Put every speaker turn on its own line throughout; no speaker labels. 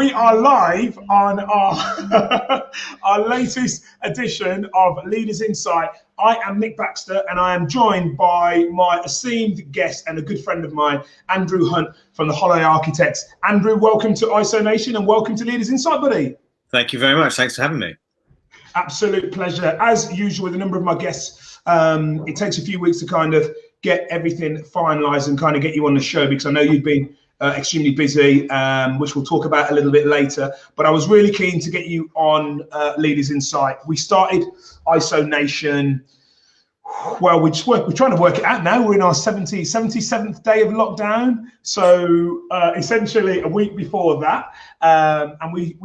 We are live on our, our latest edition of Leaders Insight. I am Nick Baxter and I am joined by my esteemed guest and a good friend of mine, Andrew Hunt from the Holiday Architects. Andrew, welcome to IsoNation and welcome to Leaders Insight, buddy.
Thank you very much. Thanks for having me.
Absolute pleasure. As usual with a number of my guests, it takes a few weeks to kind of get everything finalised and kind of get you on the show because I know you've been extremely busy, which we'll talk about a little bit later. But I was really keen to get you on Leaders Insight. We started IsoNation. Well, we're trying to work it out now. We're in our 77th day of lockdown. So essentially a week before that. And we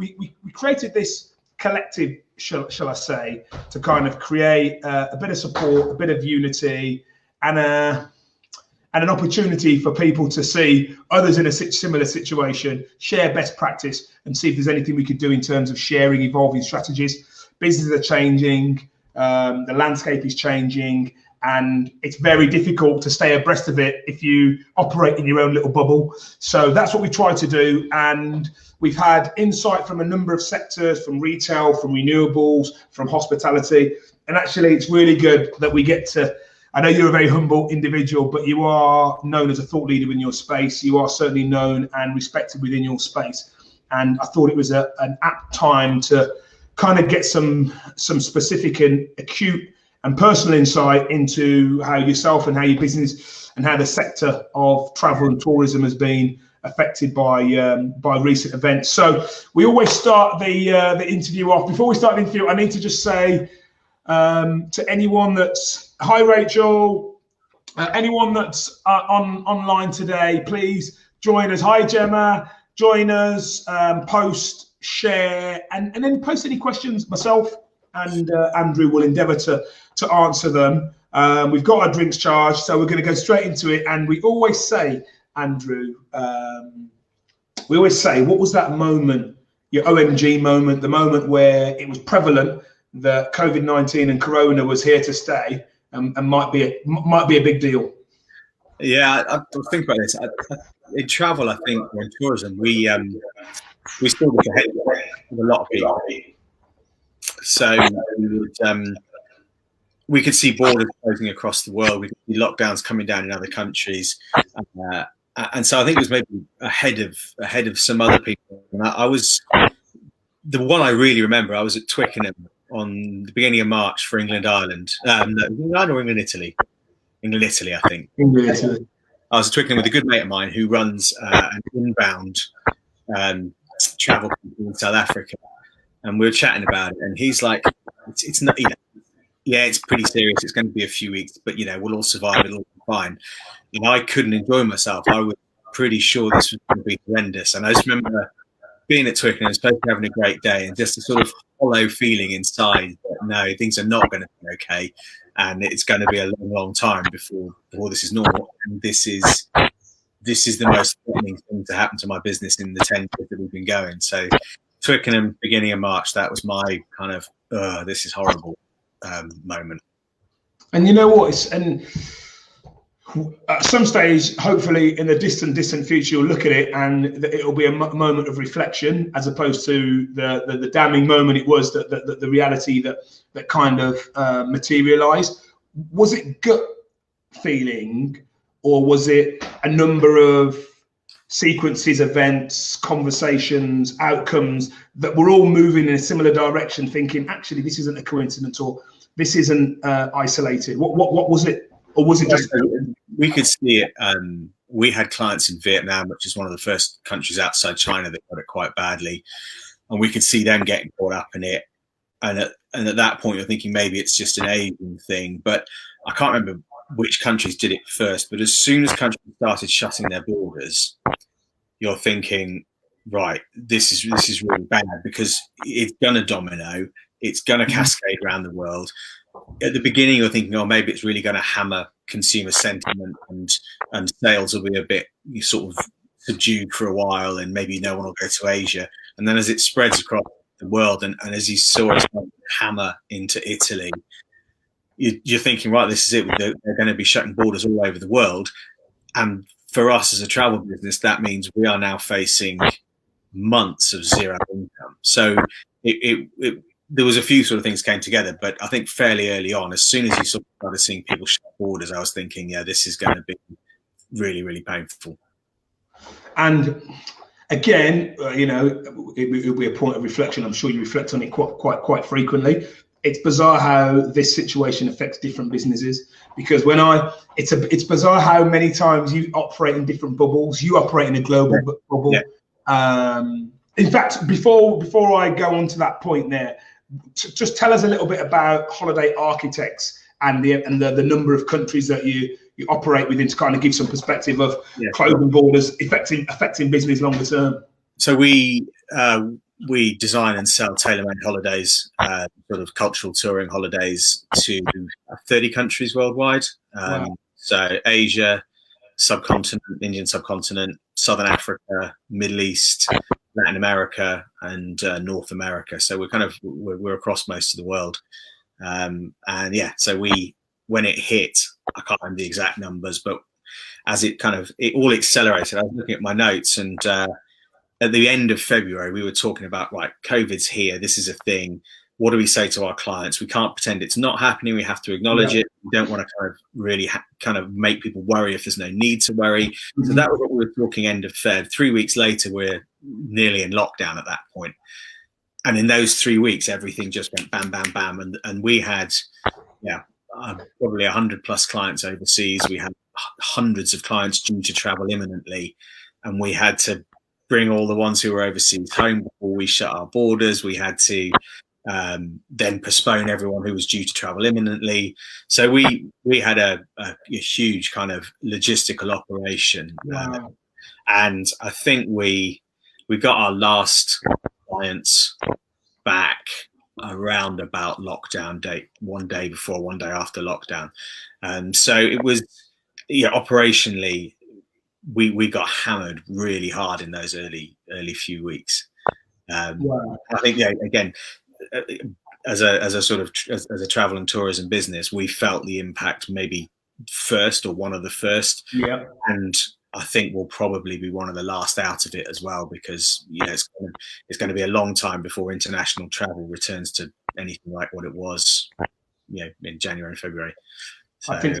created this collective, shall I say, to kind of create a bit of support, a bit of unity, and an opportunity for people to see others in a similar situation, share best practice, and see if there's anything we could do in terms of sharing evolving strategies. Businesses are changing, the landscape is changing, and it's very difficult to stay abreast of it if you operate in your own little bubble. So that's what we try to do, and we've had insight from a number of sectors, from retail, from renewables, from hospitality, and actually it's really good that we get to, I know you're a very humble individual, but you are known as a thought leader in your space. You are certainly known and respected within your space. And I thought it was an apt time to kind of get some specific and acute and personal insight into how yourself and how your business and how the sector of travel and tourism has been affected by recent events. So we always start the interview off. Before we start the interview, I need to just say to anyone that's, hi Rachel, anyone that's online today, please join us. Hi Gemma, join us, post, share, and then post any questions. Myself and Andrew will endeavour to answer them. We've got our drinks charged, so we're going to go straight into it. And we always say, Andrew, what was that moment, your OMG moment, the moment where it was prevalent that COVID-19 and Corona was here to stay and might be a big deal?
Yeah, I think about this. In travel, I think, or in tourism, we still get ahead of a lot of people. So we could see borders closing across the world. We could see lockdowns coming down in other countries, and so I think it was maybe ahead of some other people. And I was the one I really remember. I was at Twickenham on the beginning of March for England, Ireland. No, England or England, Italy. England, Italy, I think.
England, Italy.
I was at Twickenham with a good mate of mine who runs an inbound travel company in South Africa, and we were chatting about it. And he's like, "It's not, yeah, it's pretty serious. It's going to be a few weeks, but we'll all survive. It'll all be fine." And I couldn't enjoy myself. I was pretty sure this was going to be horrendous. And I just remember being at Twickenham, supposed to be having a great day, and just a sort of hollow feeling inside that no, things are not going to be okay, and it's going to be a long, long time before this is normal. And this is the most threatening thing to happen to my business in the 10 years that we've been going. So Twickenham, beginning of March, that was my kind of this is horrible moment.
And you know what? At some stage, hopefully in the distant future, you'll look at it and it'll be a moment of reflection, as opposed to the damning moment it was, the reality that kind of materialized. Was it gut feeling, or was it a number of sequences, events, conversations, outcomes that were all moving in a similar direction, thinking, actually, this isn't a coincidence, or this isn't isolated? What was it? Or was it just...
We could see it. We had clients in Vietnam, which is one of the first countries outside China that got it quite badly. And we could see them getting caught up in it. And at that point, you're thinking maybe it's just an Asian thing. But I can't remember which countries did it first. But as soon as countries started shutting their borders, you're thinking, right, this is really bad, because it's going to domino. It's going to cascade around the world. At the beginning, you're thinking, oh, maybe it's really going to hammer consumer sentiment, and sales will be a bit sort of subdued for a while, and maybe no one will go to Asia. And then as it spreads across the world, and as you saw it hammer into Italy, you're thinking, right, this is it. They're going to be shutting borders all over the world. And for us as a travel business, that means we are now facing months of zero income. So there was a few sort of things came together, but I think fairly early on, as soon as you sort of started seeing people shut borders, I was thinking, yeah, this is going to be really, really painful.
And again, it will be a point of reflection. I'm sure you reflect on it quite frequently. It's bizarre how this situation affects different businesses, because it's bizarre how many times you operate in different bubbles. You operate in a global bubble. Yeah. In fact, before I go on to that point there, just tell us a little bit about Holiday Architects and the number of countries that you operate within, to kind of give some perspective of closing borders affecting business longer term.
So we design and sell tailor-made holidays, sort of cultural touring holidays to 30 countries worldwide.
Wow.
So Asia, subcontinent, Indian subcontinent, Southern Africa, Middle East, Latin America, and North America. So we're across most of the world. So when it hit, I can't remember the exact numbers, but as it all accelerated, I was looking at my notes, and at the end of February, we were talking about, right, COVID's here. This is a thing. What do we say to our clients? We can't pretend it's not happening. We have to acknowledge it. We don't want to really make people worry if there's no need to worry. Mm-hmm. So that was what we were talking end of Feb. 3 weeks later, we're nearly in lockdown at that point. And in those 3 weeks, everything just went bam, bam, bam. And we had, probably 100 plus clients overseas. We had hundreds of clients due to travel imminently. And we had to bring all the ones who were overseas home before we shut our borders. We had to then postpone everyone who was due to travel imminently. So we had a huge kind of logistical operation.
Wow.
And I think we got our last clients back around about lockdown date, one day before, one day after lockdown. So it was, operationally, we got hammered really hard in those early few weeks.
Wow.
I think, again, as a travel and tourism business, we felt the impact maybe first, or one of the first.
Yeah.
And I think we'll probably be one of the last out of it as well, because it's going to be a long time before international travel returns to anything like what it was, in January and February. So,
I think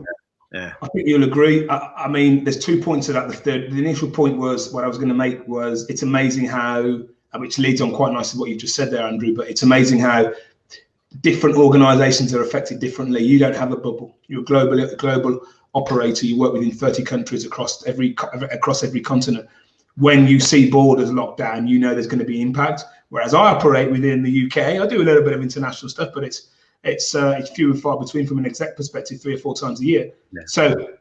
you'll agree. I mean, there's 2 points to that. The initial point was, what I was going to make was, it's amazing how, which leads on quite nicely what you just said there, Andrew, but it's amazing how different organizations are affected differently. You don't have a bubble. You're a global operator. You work within 30 countries across every continent. When you see borders locked down, there's going to be impact. Whereas I operate within the UK, I do a little bit of international stuff, but it's few and far between from an exec perspective, 3 or 4 times a year. Yeah. So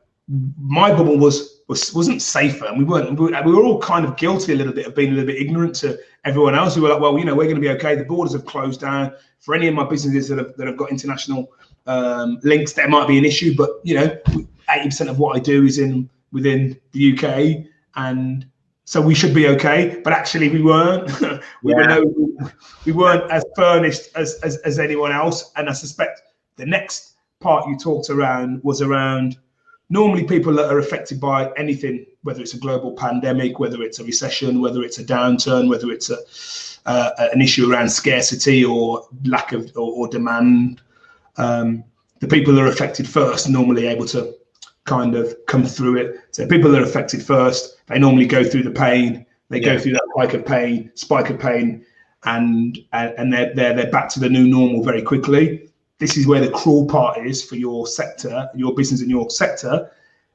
my bubble wasn't safer, and we were all kind of guilty a little bit of being a little bit ignorant to everyone else. We were like, well, we're going to be okay. The borders have closed down. For any of my businesses that have got international links, there might be an issue, but 80% of what I do is within the UK, and so we should be okay. But actually, we weren't. we weren't as furnished as anyone else. And I suspect the next part you talked around was around normally people that are affected by anything, whether it's a global pandemic, whether it's a recession, whether it's a downturn, whether it's an issue around scarcity or lack of or demand. The people that are affected first are normally able to kind of come through it. So people that are affected first, they normally go through the pain. They go through that spike of pain, and they're back to the new normal very quickly. This is where the cruel part is for your sector, your business in your sector.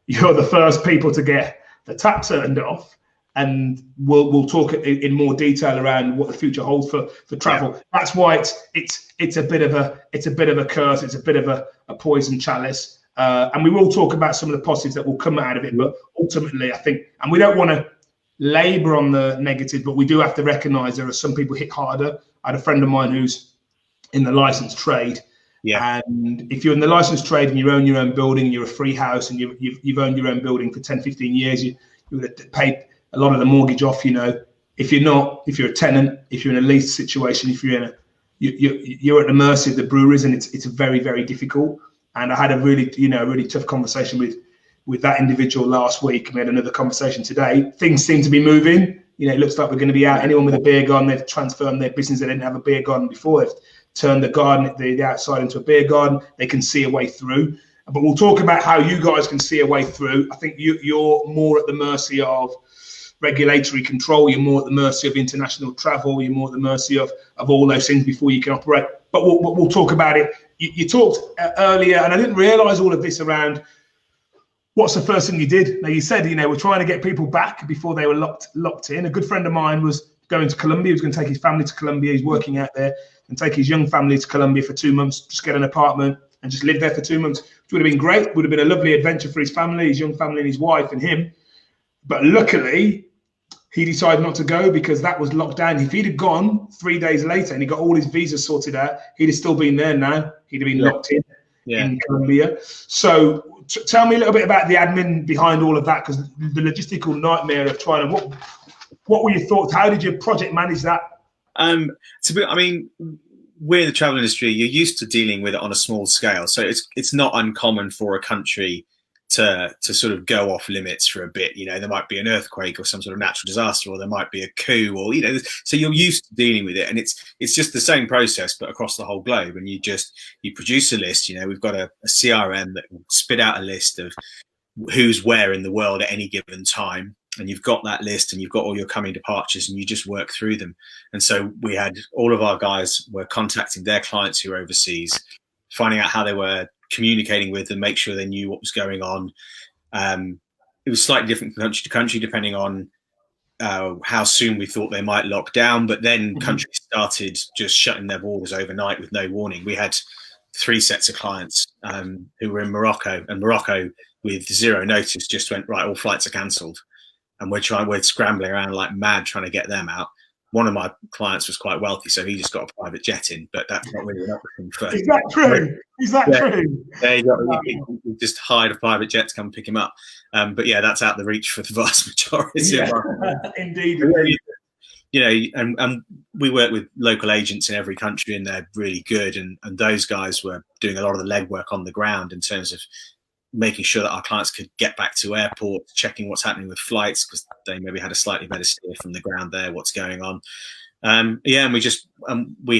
You're the first people to get the tap turned off, and we'll talk in more detail around what the future holds for travel. Yeah. That's why it's a bit of a curse. It's a bit of a poison chalice, and we will talk about some of the positives that will come out of it. But ultimately, I think, and we don't want to labor on the negative, but we do have to recognise there are some people hit harder. I had a friend of mine who's in the licensed trade. Yeah. And if you're in the licensed trade and you own your own building, and you're a free house, and you've owned your own building for 10, 15 years, you would have paid a lot of the mortgage off. If you're a tenant, if you're in a lease situation, if you're at the mercy of the breweries, and it's very, very difficult. And I had a really tough conversation with that individual last week. We had another conversation today. Things seem to be moving. You know, it looks like we're going to be out. Anyone with a beer garden, they've transformed their business. They didn't have a beer garden before. They've turned the garden, the outside into a beer garden. They can see a way through. But we'll talk about how you guys can see a way through. I think you're more at the mercy of regulatory control. You're more at the mercy of international travel. You're more at the mercy of all those things before you can operate. But we'll talk about it. You talked earlier, and I didn't realise all of this around what's the first thing you did. Now, you said, you know, we're trying to get people back before they were locked in. A good friend of mine was going to Colombia. He was going to take his family to Colombia. He's working out there, and take his young family to Colombia for 2 months, just get an apartment and just live there for 2 months, which would have been great. Would have been a lovely adventure for his family, his young family and his wife and him. But luckily, he decided not to go because that was locked down. If he'd have gone 3 days later and he got all his visas sorted out, he'd have still been there now. He'd have been locked in Colombia. So tell me a little bit about the admin behind all of that, because the logistical nightmare of trying to, what were your thoughts? How did your project manage that?
I mean, we're in the travel industry. You're used to dealing with it on a small scale. So it's not uncommon for a country to sort of go off limits for a bit. You know, there might be an earthquake or some sort of natural disaster, or there might be a coup, or, you know, so you're used to dealing with it. And it's just the same process, but across the whole globe. And you produce a list. You know, we've got a CRM that will spit out a list of who's where in the world at any given time. And you've got that list, and you've got all your coming departures, and you just work through them. And so we had all of our guys were contacting their clients who were overseas, finding out how they were communicating with them, make sure they knew what was going on. It was slightly different from country to country, depending on how soon we thought they might lock down. But then countries started just shutting their borders overnight with no warning. We had 3 sets of clients who were in Morocco, and Morocco, with 0 notice, just went, right, all flights are cancelled. And we're scrambling around like mad trying to get them out. One of my clients was quite wealthy, so he just got a private jet in, but that's not really enough for him.
Is that true? Is that true?
Yeah, he just hired a private jet to come pick him up. But yeah, that's out the reach for the vast majority of our
Indeed.
You know, and we work with local agents in every country, and they're really good. And those guys were doing a lot of the legwork on the ground in terms of making sure that our clients could get back to airports, checking what's happening with flights, because they maybe had a slightly better steer from the ground there, what's going on. And we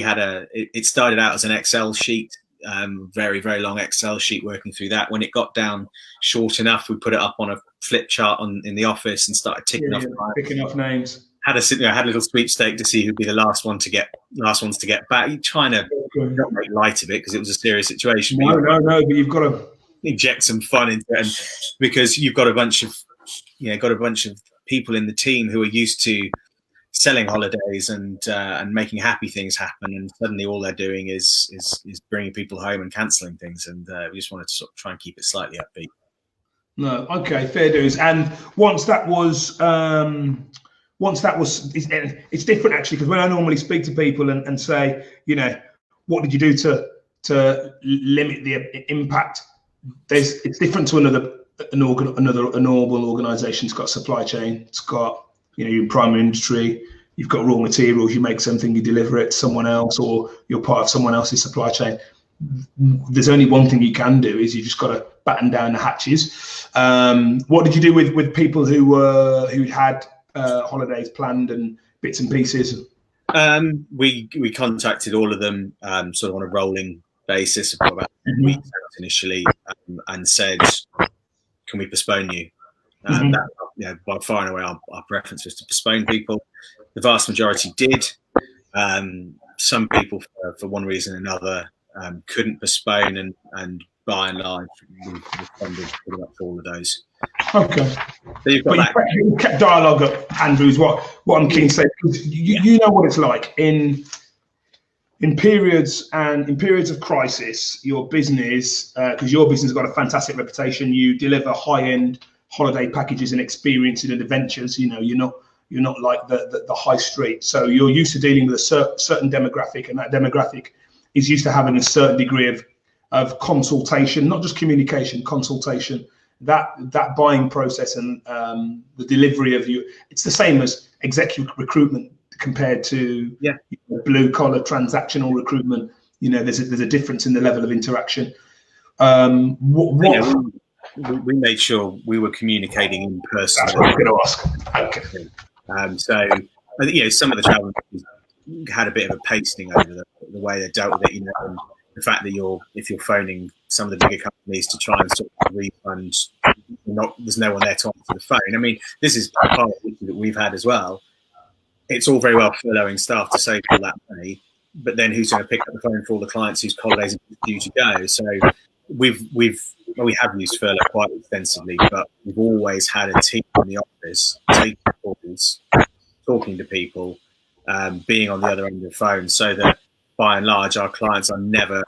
had it started out as an Excel sheet, very, very long Excel sheet, working through that. When it got down short enough, we put it up on a flip chart in the office and started picking off names. Had a little sweepstake to see who'd be the last ones to get back. You're trying to not make light of it because it was a serious situation.
No, but you've got to
inject some fun into it, and because you've got a bunch of people in the team who are used to selling holidays and making happy things happen, and suddenly all they're doing is bringing people home and cancelling things, and we just wanted to sort of try and keep it slightly upbeat.
No, okay, fair dues. And once that was it's different actually, because when I normally speak to people and say, you know, what did you do to limit the impact? It's different to a normal organisation. It's got a supply chain. It's got, you know, your primary industry. You've got raw materials. You make something, you deliver it to someone else, or you're part of someone else's supply chain. There's only one thing you can do, is you just got to batten down the hatches. What did you do with people who had holidays planned and bits and pieces?
We contacted all of them sort of on a rolling basis for about weeks initially, and said, can we postpone you? That, you know, by far and away our preference was to postpone people. The vast majority did. Some people for one reason or another couldn't postpone, and by and large we responded pretty much all of those.
Okay.
So you've got
you kept dialogue up, Andrew, is what I'm keen to say, because you know what it's like in periods of crisis. Your business, because your business has got a fantastic reputation, you deliver high-end holiday packages and experiences and adventures. You know, you're not like the high street, so you're used to dealing with a certain demographic, and that demographic is used to having a certain degree of consultation, not just communication, consultation. That buying process and the delivery of you, it's the same as executive recruitment compared to blue collar transactional recruitment. You know, there's a difference in the level of interaction.
We made sure we were communicating in person.
That's what I was going to ask. Okay.
So I think, you know, some of the travel had a bit of a pasting over the way they dealt with it, you know, and the fact that if you're phoning some of the bigger companies to try and sort of refund, there's no one there to answer the phone. I mean, this is part of the issue that we've had as well. It's all very well furloughing staff to save all that money, but then who's going to pick up the phone for all the clients whose holidays are due to go? So we have used furlough quite extensively, but we've always had a team in the office taking calls, talking to people, being on the other end of the phone, so that by and large our clients are never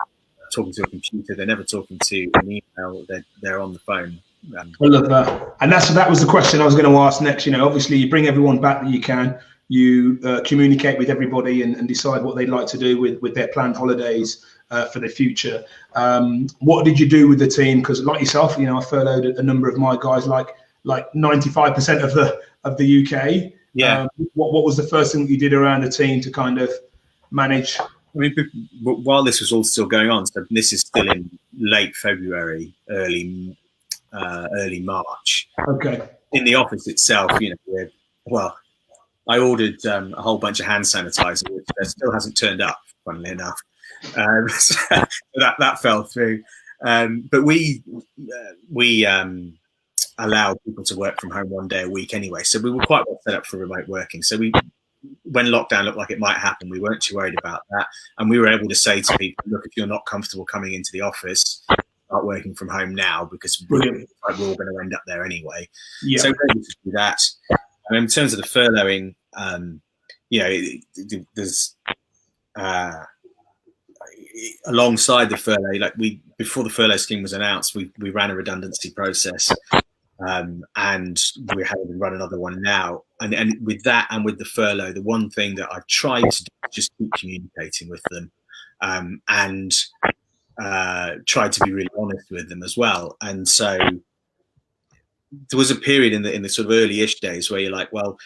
talking to a computer, they're never talking to an email, they're on the phone.
I love that, and that was the question I was going to ask next. You know, obviously you bring everyone back that you can, you communicate with everybody and decide what they'd like to do with their planned holidays for the future. What did you do with the team? Because like yourself, you know, I furloughed a number of my guys, like 95% of the UK.
Yeah.
What was the first thing that you did around the team to kind of manage?
I mean, while this was all still going on, so this is still in late February, early March.
Okay.
In the office itself, you know, I ordered a whole bunch of hand sanitizer, which still hasn't turned up, funnily enough. So that fell through. But we allow people to work from home one day a week anyway. So we were quite well set up for remote working. So when lockdown looked like it might happen, we weren't too worried about that. And we were able to say to people, look, if you're not comfortable coming into the office, start working from home now, because we're all going to end up there anyway. Yeah. So we're able to do that. And in terms of the furloughing, you know, there's alongside the furlough, like before the furlough scheme was announced, we ran a redundancy process, and we're having to run another one now. And with that and with the furlough, the one thing that I've tried to do is just keep communicating with them, and tried to be really honest with them as well. And so there was a period in the sort of early-ish days where you're like, well,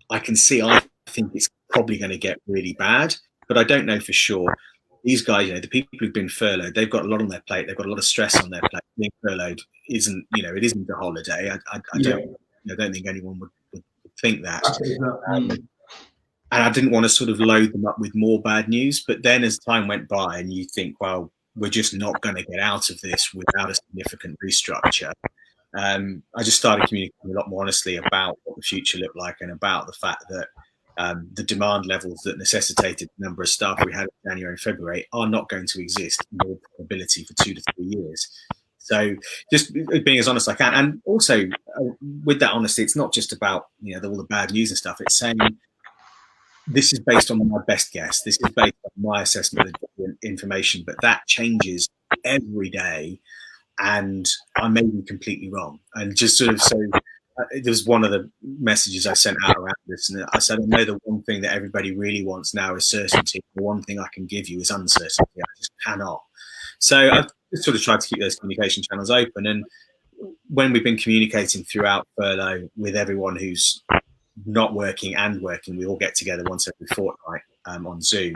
I think it's probably going to get really bad, but I don't know for sure. These guys, you know, the people who've been furloughed, they've got a lot on their plate. They've got a lot of stress on their plate. Being furloughed isn't a holiday. I don't think anyone would think that. And I didn't want to sort of load them up with more bad news. But then as time went by and you think, well, we're just not going to get out of this without a significant restructure. I just started communicating a lot more honestly about what the future looked like and about the fact that the demand levels that necessitated the number of staff we had in January and February are not going to exist in all probability for 2 to 3 years. So just being as honest as I can. And also with that honesty, it's not just about, you know, all the bad news and stuff. It's saying this is based on my best guess. This is based on my assessment of the information, but that changes every day. And I may be completely wrong. And just sort of there was one of the messages I sent out around this, and I said, I know the one thing that everybody really wants now is certainty. The one thing I can give you is uncertainty. I just cannot. So I've just sort of tried to keep those communication channels open. And when we've been communicating throughout furlough with everyone who's not working and working, we all get together once every fortnight on Zoom.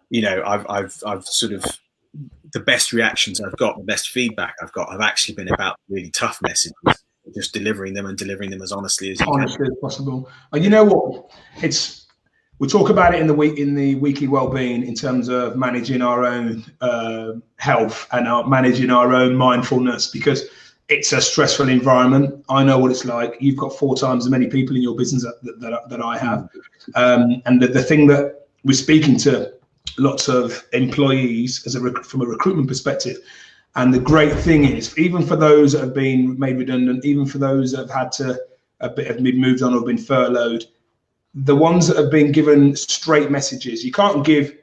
You know, I've sort of, the best reactions I've got, the best feedback I've got, have actually been about really tough messages, just delivering them as honestly as you can. As
possible. And you know what? We talk about it in the weekly well-being in terms of managing our own health and managing our own mindfulness, because it's a stressful environment. I know what it's like. You've got 4 times as many people in your business that I have, and the thing that we're speaking to lots of employees from a recruitment perspective. And the great thing is, even for those that have been made redundant, even for those that have had have been moved on or been furloughed, the ones that have been given straight messages, you can't give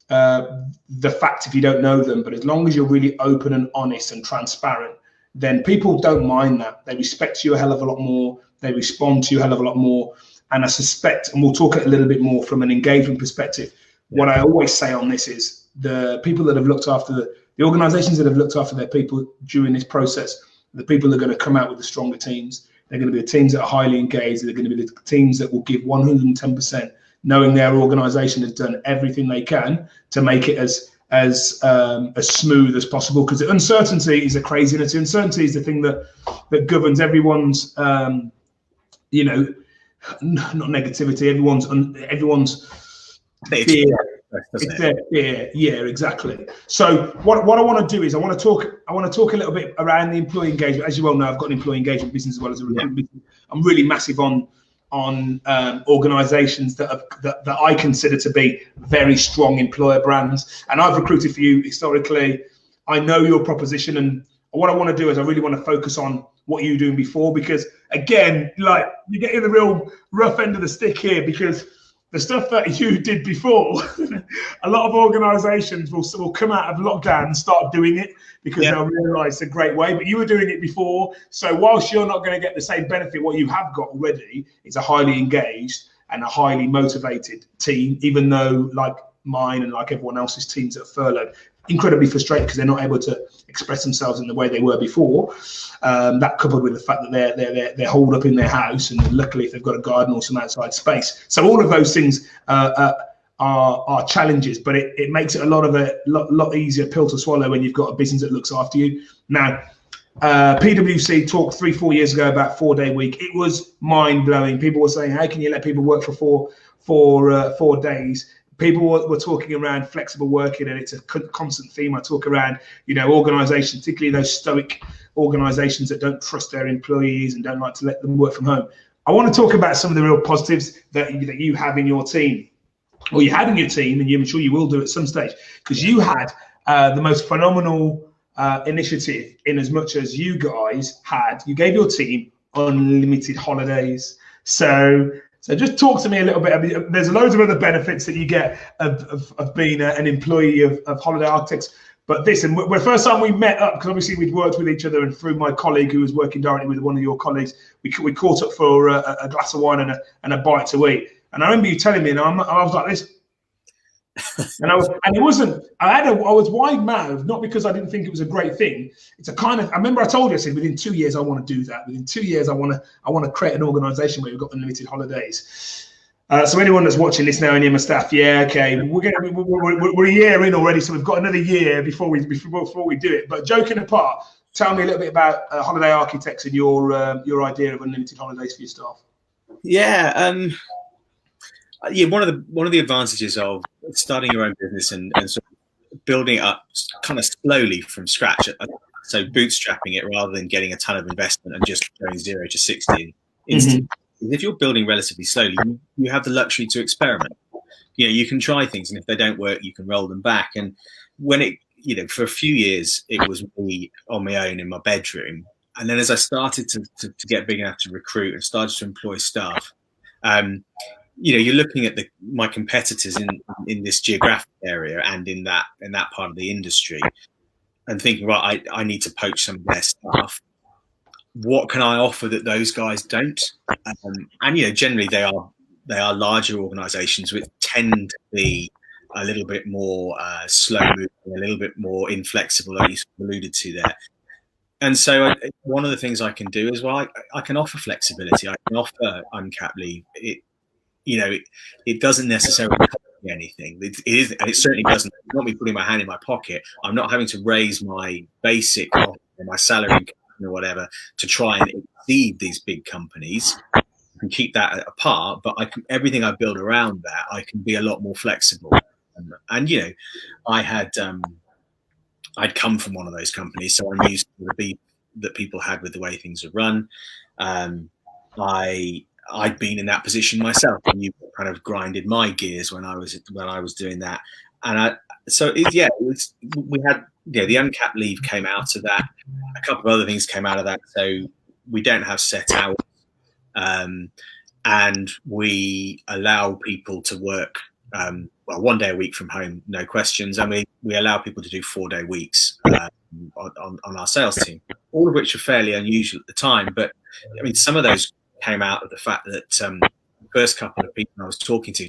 the fact if you don't know them, but as long as you're really open and honest and transparent, then people don't mind that. They respect you a hell of a lot more. They respond to you a hell of a lot more. And I suspect, and we'll talk a little bit more from an engagement perspective, what I always say on this is the people that have looked after the organizations that have looked after their people during this process, the people that are going to come out with the stronger teams. They're going to be the teams that are highly engaged. They're going to be the teams that will give 110%, knowing their organization has done everything they can to make it as smooth as possible. Because uncertainty is a craziness. Uncertainty is the thing that governs everyone's, not negativity. Everyone's fear. It's their fear. Yeah, exactly. So what I want to do is I want to talk a little bit around the employee engagement. As you well know, I've got an employee engagement business as well as a recruitment business. I'm really massive on organizations that I consider to be very strong employer brands. And I've recruited for you historically. I know your proposition, and what I want to do is I really want to focus on what you were doing before, because again, like, you're getting the real rough end of the stick here, because the stuff that you did before, a lot of organizations will come out of lockdown and start doing it because they'll realize it's a great way, but you were doing it before. So whilst you're not going to get the same benefit, what you have got already is a highly engaged and a highly motivated team, even though, like mine and like everyone else's teams that are furloughed, incredibly frustrated because they're not able to express themselves in the way they were before. That coupled with the fact that they're holed up in their house, and luckily if they've got a garden or some outside space. So all of those things are challenges, but it makes it a lot easier pill to swallow when you've got a business that looks after you. Now, PwC talked 3-4 years ago about 4-day week. It was mind blowing. People were saying, how can you let people work for 4 days? People were talking around flexible working, and it's a constant theme. I talk around, organizations, particularly those stoic organizations that don't trust their employees and don't like to let them work from home. I want to talk about some of the real positives that you have in your team, or you had in your team, and I'm sure you will do at some stage, because you had the most phenomenal initiative in as much as you gave your team unlimited holidays. So just talk to me a little bit. I mean, there's loads of other benefits that you get of being an employee of Holiday Architects. But this, and the first time we met up, because obviously we'd worked with each other, and through my colleague who was working directly with one of your colleagues, we caught up for a glass of wine and a bite to eat. And I remember you telling me, and I was like this. And I was wide mouthed, not because I didn't think it was a great thing. It's a kind of, I remember I told you, I said, within 2 years I want to do that. Within 2 years I want to create an organization where we've got unlimited holidays. So anyone that's watching this now, any of my staff, okay, we're a year in already, so we've got another year before we do it. But joking apart, tell me a little bit about Holiday Architects and your idea of unlimited holidays for your staff.
One of the advantages of starting your own business and sort of building it up kind of slowly from scratch, so bootstrapping it rather than getting a ton of investment and just going 0 to 60 instantly. If you're building relatively slowly, you have the luxury to experiment. You can try things, and if they don't work, you can roll them back. And when for a few years, it was me on my own in my bedroom. And then as I started to get big enough to recruit and started to employ staff, you're looking at my competitors in this geographic area and in that part of the industry, and thinking, right, I need to poach some of their staff. What can I offer that those guys don't? And generally they are larger organisations which tend to be a little bit more slow moving, a little bit more inflexible, like you alluded to there. And so one of the things I can do is, I can offer flexibility. I can offer uncapped leave. It doesn't necessarily cost me anything. It certainly doesn't. It's not me putting my hand in my pocket. I'm not having to raise my basic or my salary or whatever to try and exceed these big companies. I can keep that apart, but everything I build around that, I can be a lot more flexible. And I'd come from one of those companies, so I'm used to the beef that people had with the way things are run. I'd been in that position myself, and you kind of grinded my gears when I was doing that. And we had the uncapped leave came out of that. A couple of other things came out of that. So we don't have set hours, and we allow people to work 1 day a week from home, no questions, and we allow people to do 4-day weeks on our sales team, all of which are fairly unusual at the time. But I mean, some of those came out of the fact that the first couple of people I was talking to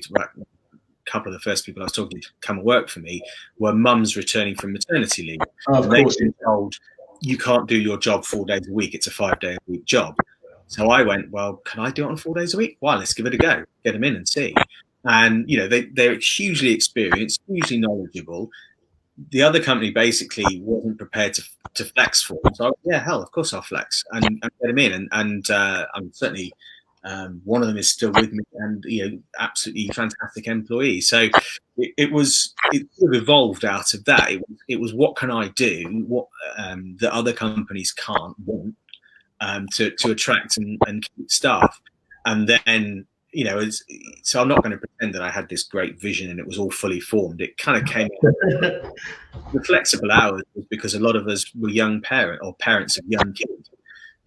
come and work for me were mums returning from maternity leave.
Of course.
They were told, you can't do your job 4 days a week. It's a 5-day a week job. So I went, well, can I do it on 4 days a week? Well, let's give it a go. Get them in and see. And, they're hugely experienced, hugely knowledgeable. The other company basically wasn't prepared to flex for them. So, of course I'll flex and get them in. And I'm certainly One of them is still with me, and absolutely fantastic employee. So it sort of evolved out of that. It was what can I do, what that other companies can't want, to attract and keep staff. And then so I'm not going to pretend that I had this great vision and it was all fully formed. It kind of came the flexible hours was because a lot of us were young parents of young kids,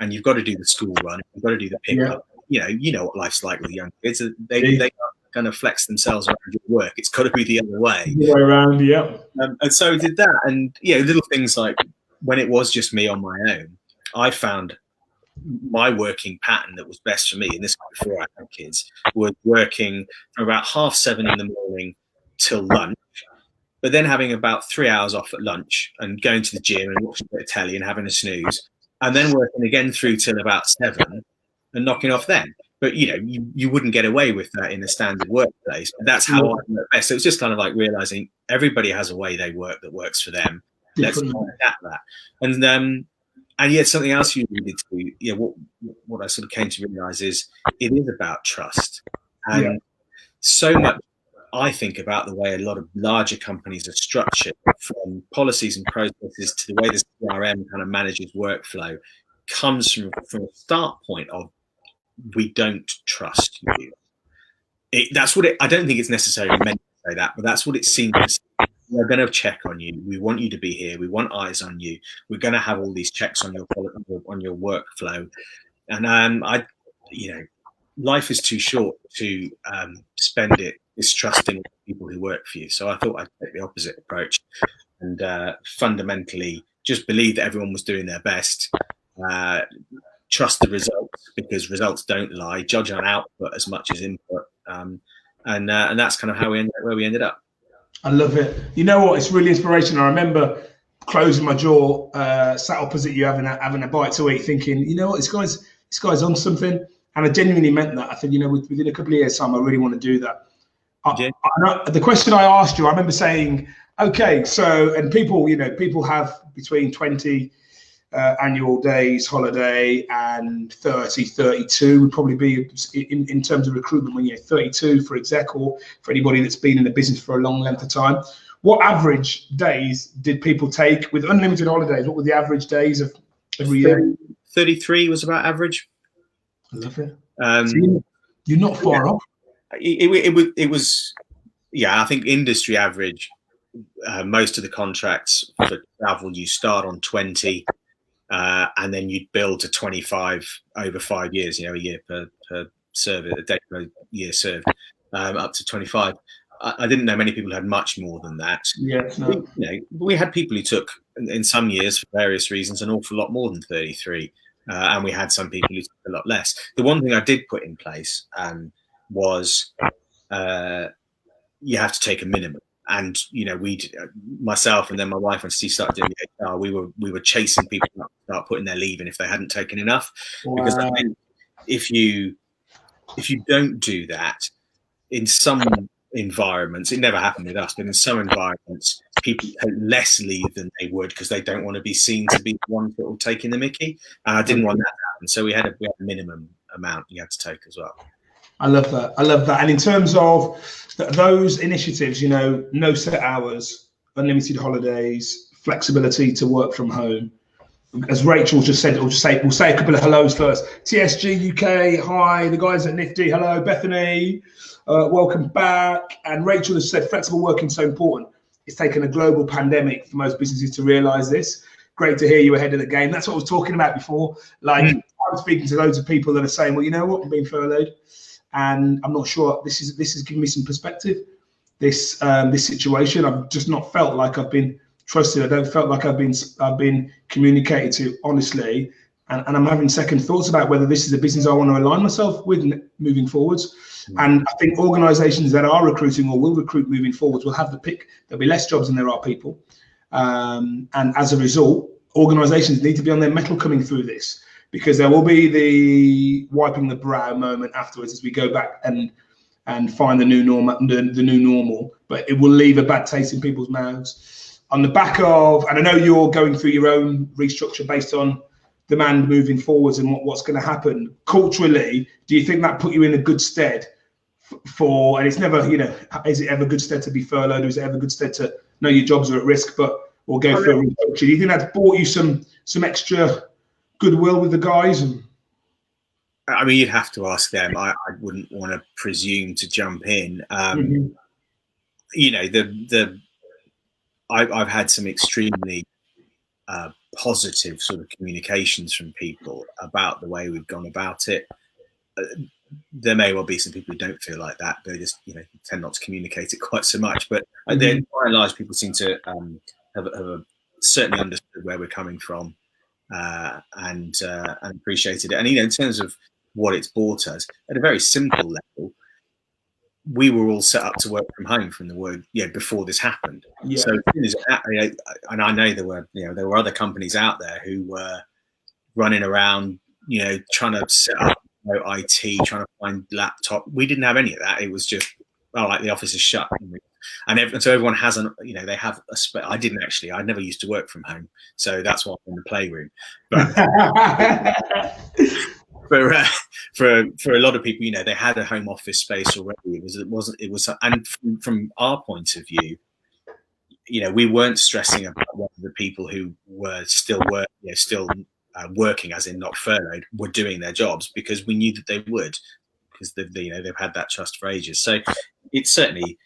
and you've got to do the school run, you've got to do the pickup. You know what life's like with young kids. They aren't going to flex themselves around your work. It's got to be the other way.
The way around, yeah.
And so I did that, and little things like when it was just me on my own, I found my working pattern that was best for me, and this was before I had kids, was working from about 7:30 in the morning till lunch, but then having about 3 hours off at lunch and going to the gym and watching a bit of telly and having a snooze, and then working again through till about 7 and knocking off then. But you wouldn't get away with that in a standard workplace. But that's how I work best. So it's just kind of like realizing everybody has a way they work that works for them. Let's adapt that. And yet something else you needed to, what I sort of came to realize is it is about trust. And so much I think about the way a lot of larger companies are structured, from policies and processes to the way the CRM kind of manages workflow, comes from a start point of, we don't trust you. That's what I don't think it's necessarily meant to say that, but that's what it seems to say. We're going to check on you. We want you to be here. We want eyes on you. We're going to have all these checks on your workflow. And life is too short to spend it distrusting people who work for you. So I thought I'd take the opposite approach and fundamentally just believe that everyone was doing their best. Trust the results, because results don't lie. Judge on output as much as input. And that's kind of how where we ended up.
I love it. You know what? It's really inspirational. I remember closing my jaw, sat opposite you, having a bite to eat, thinking, you know what, this guy's on something. And I genuinely meant that. I said, within a couple of years' time, I really want to do that. The question I asked you, I remember saying, okay, so, and people have between 20 annual days holiday and 32 would probably be in terms of recruitment, when you're 32 for exec, or for anybody that's been in the business for a long length of time. What average days did people take with unlimited holidays? What were the average days of every year?
33 was about average.
I love it. So you're not far off.
It was, I think industry average, most of the contracts for travel, you start on 20, and then you'd build to 25 over 5 years, a year per service, a day per year served, up to 25. I didn't know many people had much more than that. We had people who took, in some years for various reasons, an awful lot more than 33. And we had some people who took a lot less. The one thing I did put in place was you have to take a minimum. And myself and then my wife, when Steve started doing the HR, we were chasing people up to start putting their leave in if they hadn't taken enough. Wow. Because I think if you don't do that, in some environments, it never happened with us, but in some environments, people take less leave than they would because they don't want to be seen to be the ones that will taking the mickey. And I didn't want that to happen, so we had a minimum amount you had to take as well.
I love that. And in terms of those initiatives, no set hours, unlimited holidays, flexibility to work from home. As Rachel just said, we'll say a couple of hellos first. TSG UK, hi. The guys at Nifty, hello. Bethany, welcome back. And Rachel has said flexible working is so important. It's taken a global pandemic for most businesses to realize this. Great to hear you ahead of the game. That's what I was talking about before. I'm speaking to loads of people that are saying, well, you know what, I'm being furloughed, and I'm not sure. This is giving me some perspective. This situation, I've just not felt like I've been trusted. I don't felt like I've been communicated to honestly, and I'm having second thoughts about whether this is a business I want to align myself with moving forwards. And I think organisations that are recruiting or will recruit moving forwards will have the pick. There'll be less jobs than there are people, and as a result, organisations need to be on their mettle coming through this, because there will be the wiping the brow moment afterwards as we go back and find the new normal, but it will leave a bad taste in people's mouths on the back of, and I know you're going through your own restructure based on demand moving forwards and what's going to happen culturally, do you think that put you in a good stead for, and it's never, you know, is it ever good stead to be furloughed, or is it ever good stead to know your jobs are at risk, or go for a restructure? Do you think that's brought you some extra goodwill with the guys?
I mean, you'd have to ask them. I wouldn't want to presume to jump in. You know, I've had some extremely positive sort of communications from people about the way we've gone about it. There may well be some people who don't feel like that, but they just, you know, tend not to communicate it quite so much. But then, by and large, people seem to have certainly understood where we're coming from and appreciated it. And, you know, in terms of what it's brought us, at a very simple level, we were all set up to work from home from the word, before this happened. Yeah. So, and I know there were other companies out there who were running around, you know, trying to set up IT, trying to find laptop. We didn't have any of that. It was just, like the office is shut, and so everyone has they have a. I didn't actually. I never used to work from home, so that's why I'm in the playroom. But. For a lot of people, you know, they had a home office space already. It was, and from our point of view, you know, we weren't stressing about whether the people who were still working, as in not furloughed, were doing their jobs, because we knew that they would, because they've had that trust for ages. So it certainly,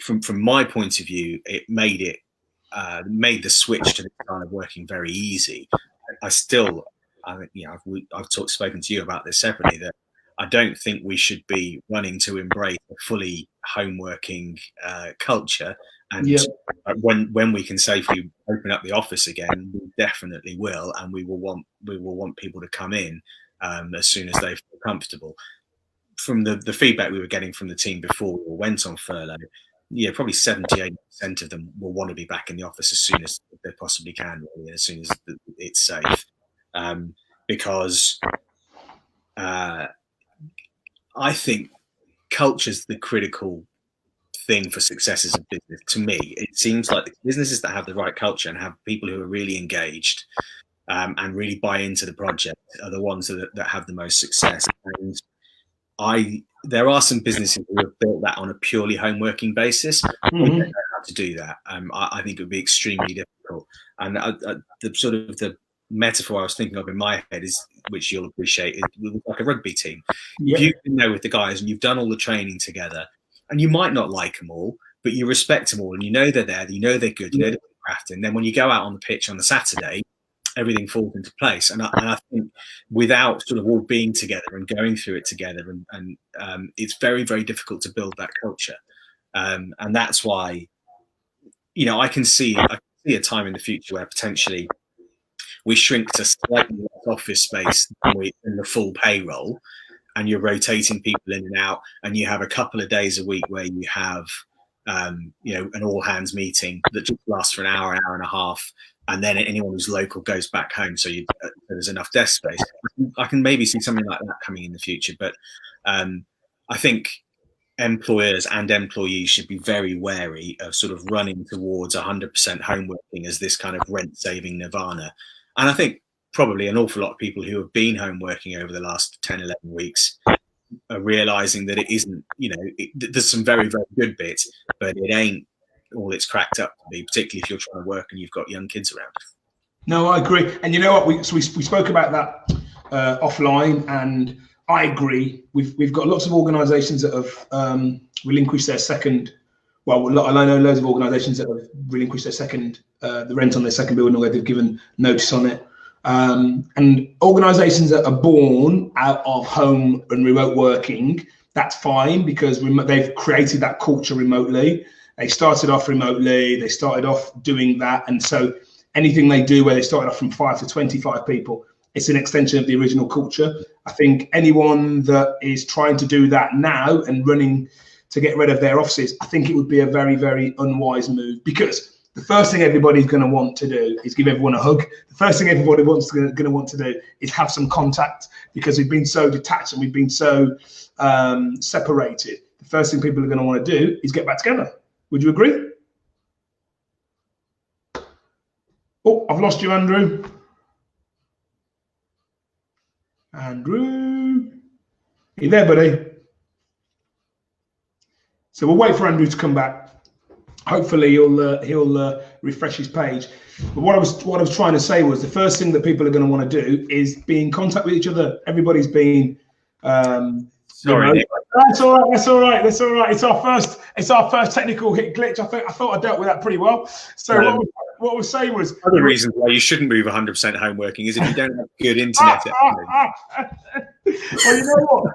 from my point of view, it made the switch to this kind of working very easy. I've spoken to you about this separately, that I don't think we should be running to embrace a fully home working culture. And when we can safely open up the office again, we definitely will, and we will want people to come in as soon as they feel comfortable. From the feedback we were getting from the team before we went on furlough, probably 78% of them will want to be back in the office as soon as they possibly can, really, as soon as it's safe. Because I think culture's the critical thing for success as a business. To me, it seems like the businesses that have the right culture and have people who are really engaged and really buy into the project are the ones that have the most success. And there are some businesses who have built that on a purely home working basis. We don't know how to do that. I think it would be extremely difficult. And the metaphor I was thinking of in my head is, which you'll appreciate, is like a rugby team. If you've been there with the guys and you've done all the training together, and you might not like them all, but you respect them all, and you know they're there, you know they're good, you know they're crafted. And then when you go out on the pitch on the Saturday, everything falls into place. And I think without sort of all being together and going through it together, and it's very, very difficult to build that culture. And that's why, you know, I can see a time in the future where potentially we shrink to slightly less office space in the full payroll, and you're rotating people in and out, and you have a couple of days a week where you have, an all hands meeting that just lasts for an hour and a half, and then anyone who's local goes back home. So there's enough desk space. I can maybe see something like that coming in the future, but I think employers and employees should be very wary of sort of running towards 100% home working as this kind of rent saving nirvana. And I think probably an awful lot of people who have been home working over the last 10, 11 weeks are realizing that it isn't, there's some very, very good bits, but it ain't all it's cracked up to be, particularly if you're trying to work and you've got young kids around.
No, I agree. And you know what? We spoke about that offline, and I agree. We've got lots of organisations that have relinquished their second. Well, I know loads of organisations that have relinquished their second, the rent on their second building, or they've given notice on it. And organisations that are born out of home and remote working, that's fine, because they've created that culture remotely. They started off remotely. They started off doing that, and so anything they do where they started off from 5 to 25 people, it's an extension of the original culture. I think anyone that is trying to do that now and running to get rid of their offices, I think it would be a very, very unwise move, because the first thing everybody's going to want to do is give everyone a hug. The first thing everybody going to want to do is have some contact, because we've been so detached and we've been so separated. The first thing people are going to want to do is get back together. Would you agree? Oh, I've lost you, Andrew. Andrew, are you there, buddy? So we'll wait for Andrew to come back. Hopefully he'll refresh his page. But what I was trying to say was the first thing that people are going to want to do is be in contact with each other. Everybody's been
sorry, Nick.
That's all right. It's our first technical hit glitch. I thought I dealt with that pretty well. So what we're saying was
one of the reasons why you shouldn't move 100% home working is if you don't have good internet.
Well, you know what?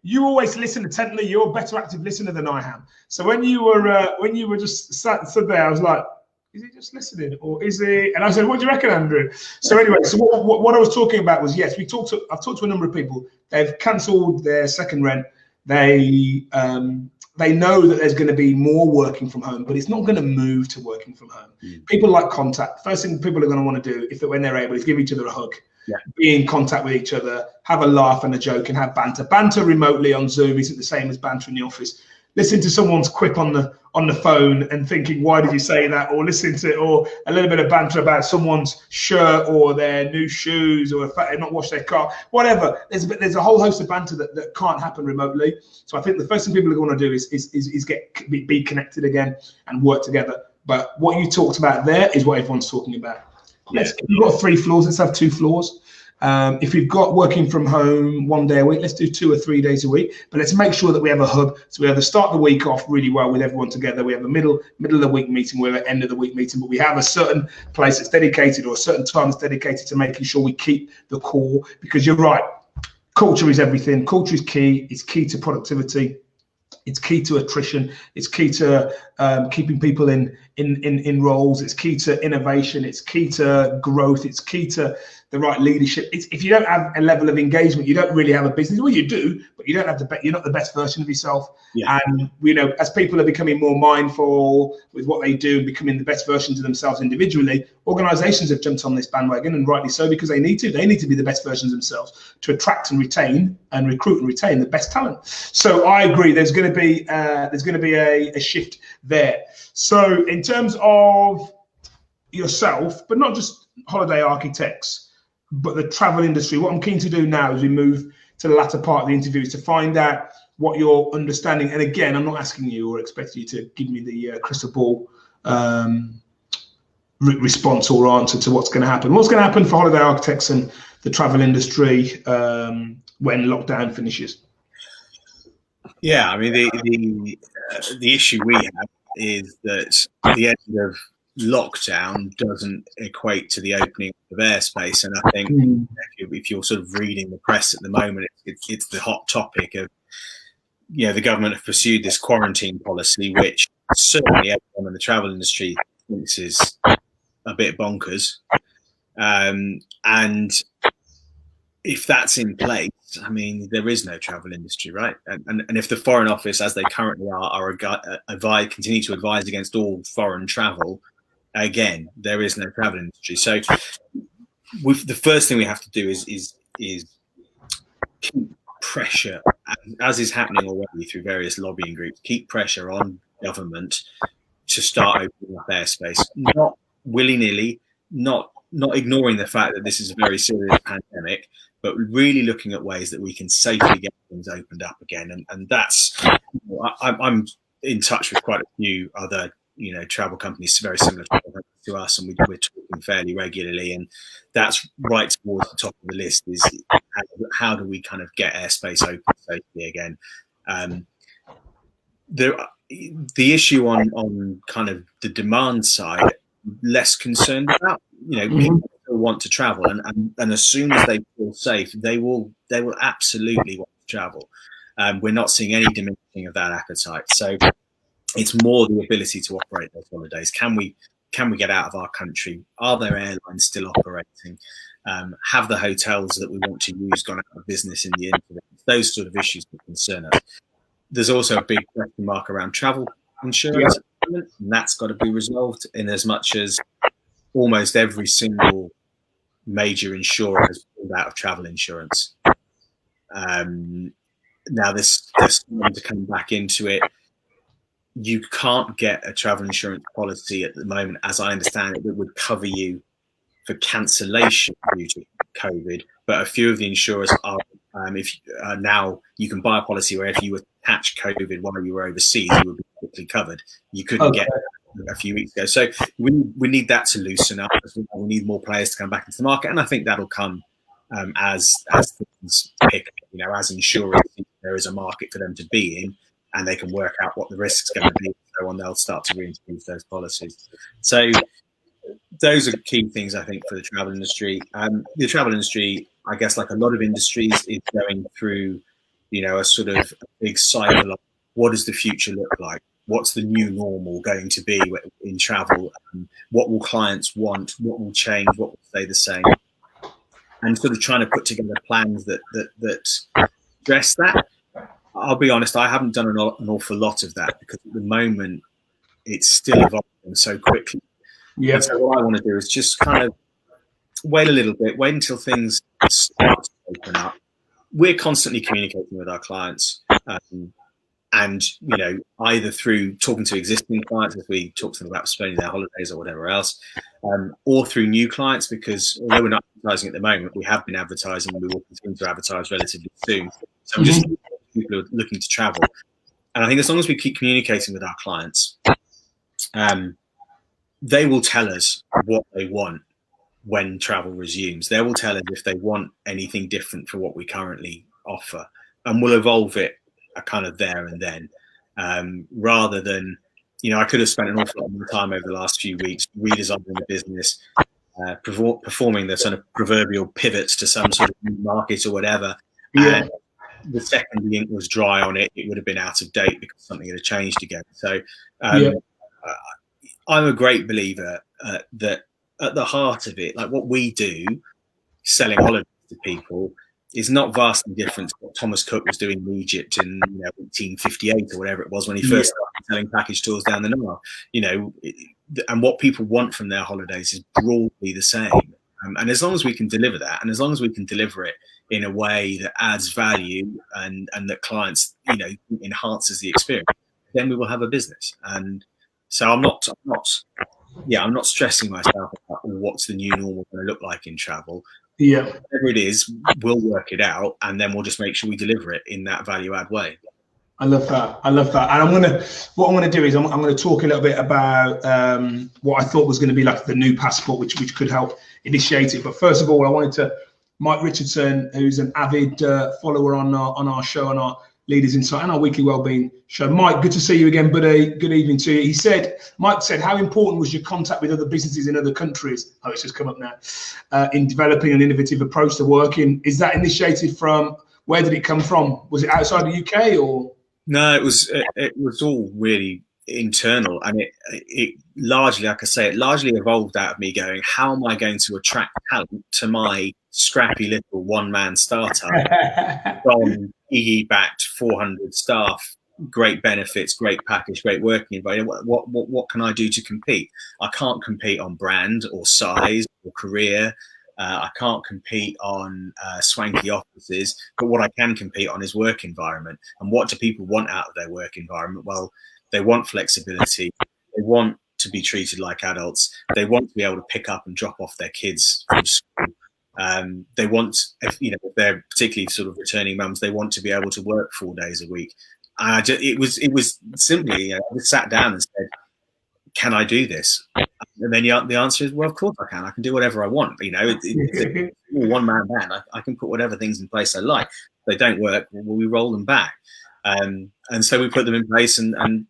You always listen intently. You're a better active listener than I am. So when you were just sat there, I was like, is he just listening or is he? And I said, what do you reckon, Andrew? So anyway, so what I was talking about was, yes, I've talked to a number of people. They've cancelled their second rent. They know that there's going to be more working from home, but it's not going to move to working from home. People like contact. First thing people are going to want to do, when they're able, is give each other a hug. Yeah. Be in contact with each other, have a laugh and a joke, and have banter. Banter remotely on Zoom isn't the same as banter in the office. Listen to someone's quip on the phone and thinking, why did you say that? Or or a little bit of banter about someone's shirt or their new shoes or the fact they've not washed their car, whatever. There's a whole host of banter that can't happen remotely. So I think the first thing people are going to do is be connected again and work together. But what you talked about there is what everyone's talking about. If you've got 3 floors, let's have 2 floors. If we've got working from home 1 day a week, let's do 2 or 3 days a week. But let's make sure that we have a hub. So we have the start of the week off really well with everyone together. We have a middle of the week meeting. We have an end of the week meeting. But we have a certain place that's dedicated or a certain time that's dedicated to making sure we keep the core. Because you're right, culture is everything. Culture is key. It's key to productivity. It's key to attrition. It's key to keeping people in roles. It's key to innovation. It's key to growth. It's key to the right leadership. If you don't have a level of engagement, you don't really have a business. Well, you do, but you don't have you're not the best version of yourself. Yeah. And as people are becoming more mindful with what they do and becoming the best versions of themselves individually, organizations have jumped on this bandwagon, and rightly so, because they need to. They need to be the best versions of themselves to attract and retain and recruit and retain the best talent. So I agree. There's going to be a shift there. So in terms of yourself, but not just holiday architects, but the travel industry, what I'm keen to do now as we move to the latter part of the interview is to find out what your understanding, and again, I'm not asking you or expecting you to give me the crystal ball response or answer to what's going to happen. What's going to happen for holiday architects and the travel industry when lockdown finishes?
Yeah, I mean, the issue we have is that the end of lockdown doesn't equate to the opening of airspace, and I think if you're sort of reading the press at the moment, it's the hot topic of the government have pursued this quarantine policy, which certainly everyone in the travel industry thinks is a bit bonkers, and if that's in place, I mean, there is no travel industry, right? And if the Foreign Office, as they currently continue to advise against all foreign travel, again, there is no travel industry. So the first thing we have to do is keep pressure, as is happening already through various lobbying groups, keep pressure on government to start opening up airspace, not willy-nilly, not ignoring the fact that this is a very serious pandemic, but really looking at ways that we can safely get things opened up again. And that's, I'm in touch with quite a few other travel companies very similar to us, and we're talking fairly regularly, and that's right towards the top of the list is how do we kind of get airspace open safely again. The issue on kind of the demand side, less concerned about, people still want to travel, and as soon as they feel safe, they will absolutely want to travel. We're not seeing any diminishing of that appetite, so it's more the ability to operate those holidays. Can we get out of our country? Are there airlines still operating? Have the hotels that we want to use gone out of business in the interim? Those sort of issues that concern us. There's also a big question mark around travel insurance, and that's got to be resolved, in as much as almost every single major insurer has pulled out of travel insurance. Now there's time to come back into it. You can't get a travel insurance policy at the moment, as I understand it, that would cover you for cancellation due to COVID, but a few of the insurers are. Now you can buy a policy where if you were to catch COVID while you were overseas, you would be quickly covered. You couldn't get a few weeks ago. So we need that to loosen up. We need more players to come back into the market, and I think that'll come as things pick. As insurers, there is a market for them to be in, and they can work out what the risk's going to be. So on, they'll start to reintroduce those policies. So those are key things, I think, for the travel industry. The travel industry, I guess, like a lot of industries, is going through, a sort of a big cycle of what does the future look like? What's the new normal going to be in travel? What will clients want? What will change? What will stay the same? And sort of trying to put together plans that address that. I'll be honest, I haven't done an awful lot of that because at the moment it's still evolving so quickly. Yeah. So what I want to do is just kind of wait a little bit, wait until things start to open up. We're constantly communicating with our clients, and either through talking to existing clients as we talk to them about spending their holidays or whatever else, or through new clients, because although we're not advertising at the moment, we have been advertising and we will continue to advertise relatively soon. So we're just people who are looking to travel. And I think as long as we keep communicating with our clients, they will tell us what they want when travel resumes. They will tell us if they want anything different for what we currently offer, and we'll evolve it kind of there and then, rather than, I could have spent an awful lot more time over the last few weeks redesigning the business, performing the sort of proverbial pivots to some sort of new market or whatever. Yeah. And the second the ink was dry on it, it would have been out of date because something had changed again. So I'm a great believer that at the heart of it, like what we do, selling holidays to people, is not vastly different to what Thomas Cook was doing in Egypt in 1858 or whatever it was when he first started selling package tours down the Nile. And what people want from their holidays is broadly the same. And as long as we can deliver that, and as long as we can deliver it in a way that adds value and that clients, enhances the experience, then we will have a business. And so I'm not stressing myself about what's the new normal going to look like in travel. Yeah, whatever it is, we'll work it out, and then we'll just make sure we deliver it in that value add way.
I love that. And what I'm gonna do is I'm gonna talk a little bit about what I thought was going to be like the new passport, which could help initiate it. But first of all, I wanted to Mike Richardson, who's an avid follower on our show, on our Leaders Insight and our weekly wellbeing show. Mike, good to see you again, buddy. Good evening to you. Mike said, how important was your contact with other businesses in other countries? Oh, it's just come up now. In developing an innovative approach to working. Is that initiated from, where did it come from? Was it outside the UK or?
No, it was all really internal, and it largely, like I say, it largely evolved out of me going, how am I going to attract talent to my scrappy little one-man startup from EE-backed 400 staff, great benefits, great package, great working environment? What can I do to compete? I can't compete on brand or size or career. I can't compete on swanky offices, but what I can compete on is work environment. And what do people want out of their work environment? Well, they want flexibility. They want to be treated like adults. They want to be able to pick up and drop off their kids from school. They want, if they're particularly sort of returning mums, they want to be able to work 4 days a week. It was simply, I just sat down and said, can I do this? And then the answer is, well, of course I can. I can do whatever I want. It's a one-man band. I can put whatever things in place I like. If they don't work, we roll them back. And so we put them in place, and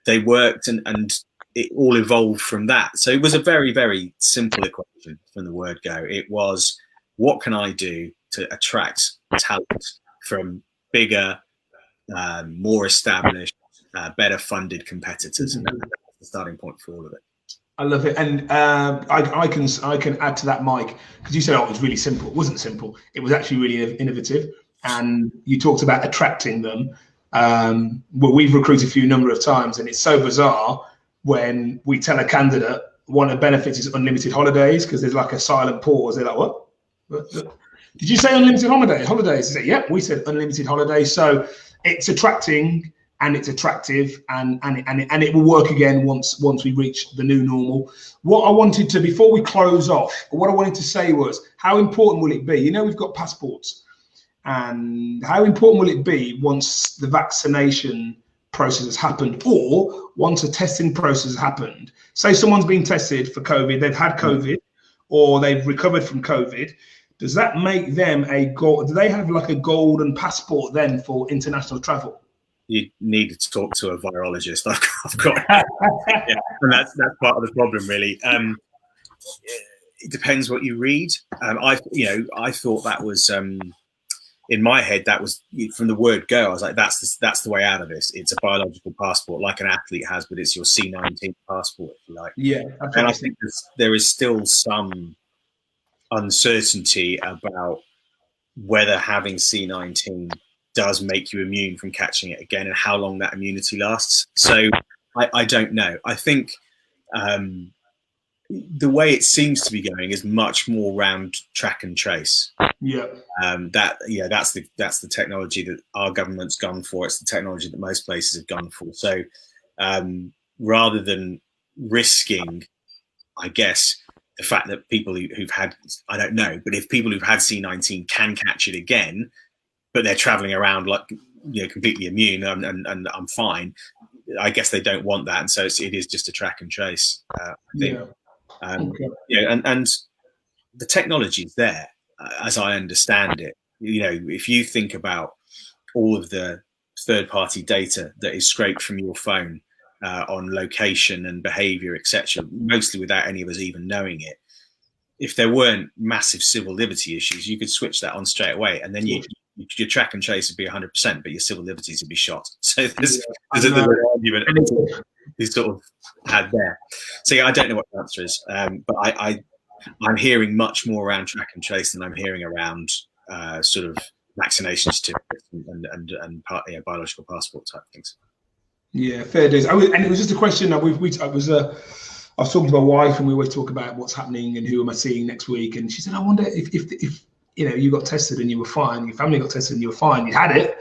they worked, and it all evolved from that. So it was a very, very simple equation from the word go. It was, what can I do to attract talent from bigger, more established, better funded competitors? And that's the starting point for all of it.
I love it. And I can add to that, Mike, because you said, it was really simple. It wasn't simple. It was actually really innovative. And you talked about attracting them. Well, we've recruited a number of times, and it's so bizarre when we tell a candidate one of the benefits is unlimited holidays, because there's like a silent pause. They're like, what? Did you say unlimited holidays? They say, yeah, we said unlimited holidays. So it's attracting and it's attractive, and it will work again once we reach the new normal. What I wanted to, before we close off, what I wanted to say was, how important will it be? You know, we've got passports, and how important will it be once the vaccination process has happened, or once a testing process has happened? Say someone's been tested for COVID, they've had COVID, or they've recovered from COVID. Does that make them do they have like a golden passport then for international travel?
You need to talk to a virologist. I've got, yeah, and that's part of the problem, really. It depends what you read. I thought that was in my head. That was from the word go. I was like, that's the way out of this. It's a biological passport, like an athlete has, but it's your C-19 passport, if you like.
Yeah,
and I think there is still some uncertainty about whether having C-19 does make you immune from catching it again, and how long that immunity lasts. So I don't know. I think the way it seems to be going is much more around track and trace.
Yeah.
That's the technology that our government's gone for. It's the technology that most places have gone for. So rather than risking, I guess, the fact that people who've had, I don't know, but if people who've had C-19 can catch it again, but they're traveling around like, completely immune and I'm fine, I guess they don't want that, and so it is just a track and trace. I think. And the technology is there, as I understand it. If you think about all of the third-party data that is scraped from your phone on location and behaviour, etc., mostly without any of us even knowing it. If there weren't massive civil liberty issues, you could switch that on straight away, and then your track and trace would be 100%, but your civil liberties would be shot. So there's an argument you sort of had there. So yeah, I don't know what the answer is, but I'm hearing much more around track and trace than I'm hearing around sort of vaccination certificates and biological passport type things. Yeah,
fair days. And it was just a question that I was talking to my wife, and we always talk about what's happening and who am I seeing next week. And she said, I wonder if you got tested and you were fine, your family got tested and you were fine, you had it,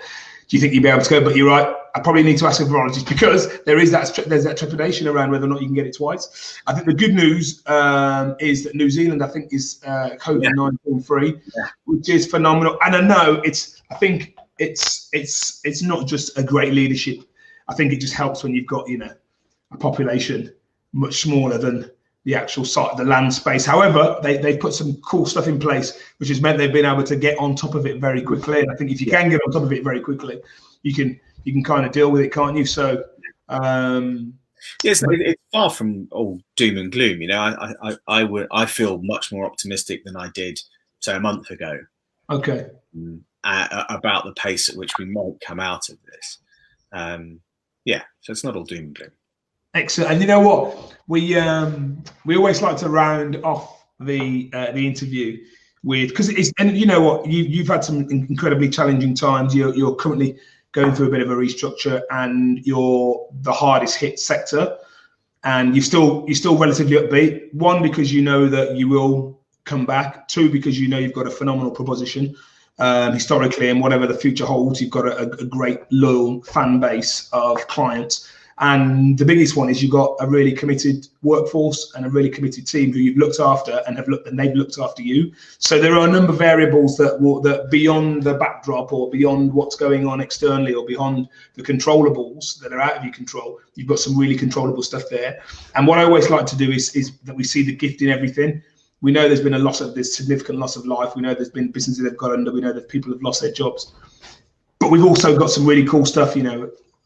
do you think you'd be able to go? But you're right, I probably need to ask a virologist, because there's that trepidation around whether or not you can get it twice. I think the good news is that New Zealand, I think, is COVID-19 free, which is phenomenal. And I know I think it's not just a great leadership. I think it just helps when you've got, a population much smaller than the actual site, the land space. However, they've put some cool stuff in place, which has meant they've been able to get on top of it very quickly. And I think if you can get on top of it very quickly, you can kind of deal with it, can't you? So
yes, it's far from all doom and gloom. I feel much more optimistic than I did, say, a month ago.
Okay.
About the pace at which we might come out of this. So it's not all doom and gloom.
Excellent. And you know what? We always like to round off the interview with, because you know what, you've had some incredibly challenging times. You're currently going through a bit of a restructure, and you're the hardest hit sector, and you're still relatively upbeat. One, because you know that you will come back. Two, because you know you've got a phenomenal proposition historically, and whatever the future holds, you've got a great loyal fan base of clients. And the biggest one is you've got a really committed workforce and a really committed team who you've looked after and they've looked after you. So there are a number of variables that beyond the backdrop, or beyond what's going on externally, or beyond the controllables that are out of your control. You've got some really controllable stuff there. And what I always like to do is that we see the gift in everything. We know there's been this significant loss of life. We know there's been businesses that have got under. We know that people have lost their jobs. But we've also got some really cool stuff.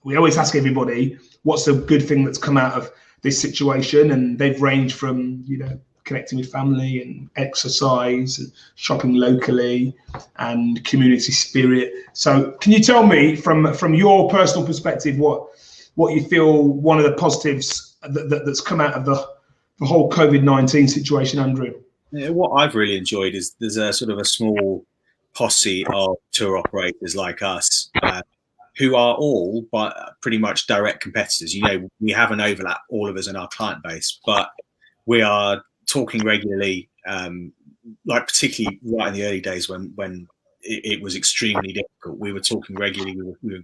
We always ask everybody, what's the good thing that's come out of this situation? And they've ranged from, connecting with family and exercise and shopping locally and community spirit. So can you tell me from your personal perspective, what you feel one of the positives that's come out of the whole COVID-19 situation, Andrew?
Yeah, what I've really enjoyed is there's a sort of a small posse of tour operators like us, who are all pretty much direct competitors. We have an overlap, all of us, in our client base, but we are talking regularly, like particularly right in the early days when it was extremely difficult. We were talking regularly.